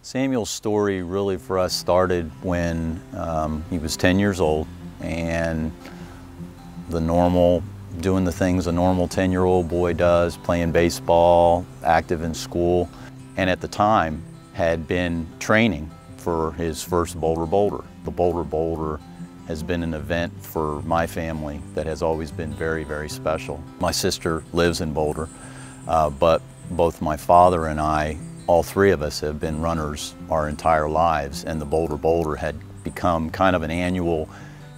Samuel's story really for us started when he was 10 years old, and doing the things a normal 10-year-old boy does, playing baseball, active in school, and at the time had been training for his first Boulder. The Boulder has been an event for my family that has always been very, very special. My sister lives in Boulder, but both my father and I, all three of us, have been runners our entire lives, and the Boulder had become kind of an annual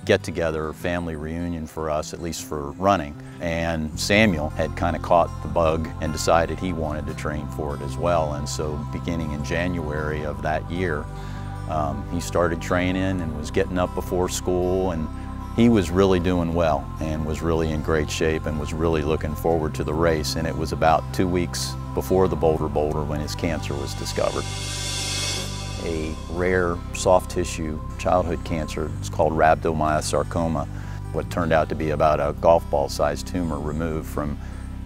get-together, family reunion for us, at least for running. And Samuel had kind of caught the bug and decided he wanted to train for it as well. And so beginning in January of that year, he started training and was getting up before school, and he was really doing well and was really in great shape and was really looking forward to the race. And it was about 2 weeks before the Boulder when his cancer was discovered. A rare soft tissue childhood cancer. It's called rhabdomyosarcoma, what turned out to be about a golf ball sized tumor removed from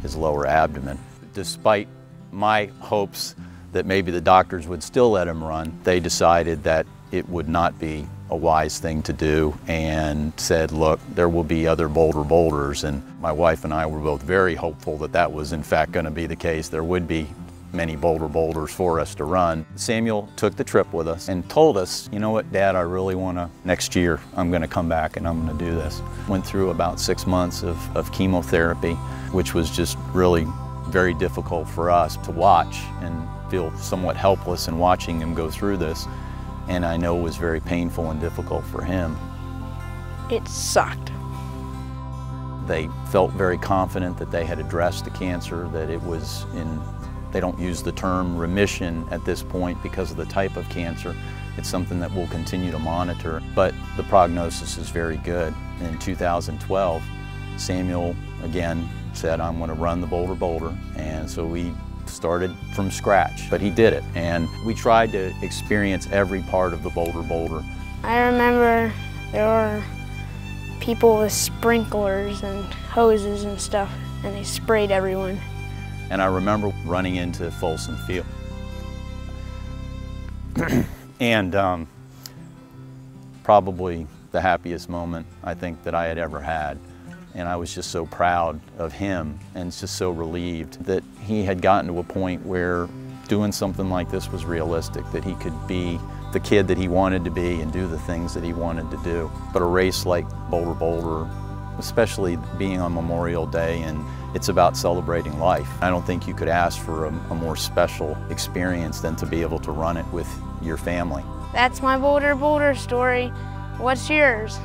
his lower abdomen. Despite my hopes that maybe the doctors would still let him run, they decided that it would not be a wise thing to do and said, look, there will be other Boulders. And my wife and I were both very hopeful that that was in fact going to be the case. There would be many Boulders for us to run. Samuel took the trip with us and told us, you know what, Dad, I really want to, next year, I'm going to come back and I'm going to do this. Went through about 6 months of chemotherapy, which was just really very difficult for us to watch and feel somewhat helpless in watching him go through this. And I know it was very painful and difficult for him. It sucked. They felt very confident that they had addressed the cancer, that it was they don't use the term remission at this point because of the type of cancer. It's something that we'll continue to monitor, but the prognosis is very good. In 2012, Samuel again said, I'm going to run the Boulder, and so we started from scratch, but he did it, and we tried to experience every part of the Boulder. I remember there were people with sprinklers and hoses and stuff, and they sprayed everyone. And I remember running into Folsom Field. And probably the happiest moment I think that I had ever had. And I was just so proud of him and just so relieved that he had gotten to a point where doing something like this was realistic, that he could be the kid that he wanted to be and do the things that he wanted to do. But a race like Boulder, especially being on Memorial Day, and it's about celebrating life. I don't think you could ask for a more special experience than to be able to run it with your family. That's my Boulder story. What's yours?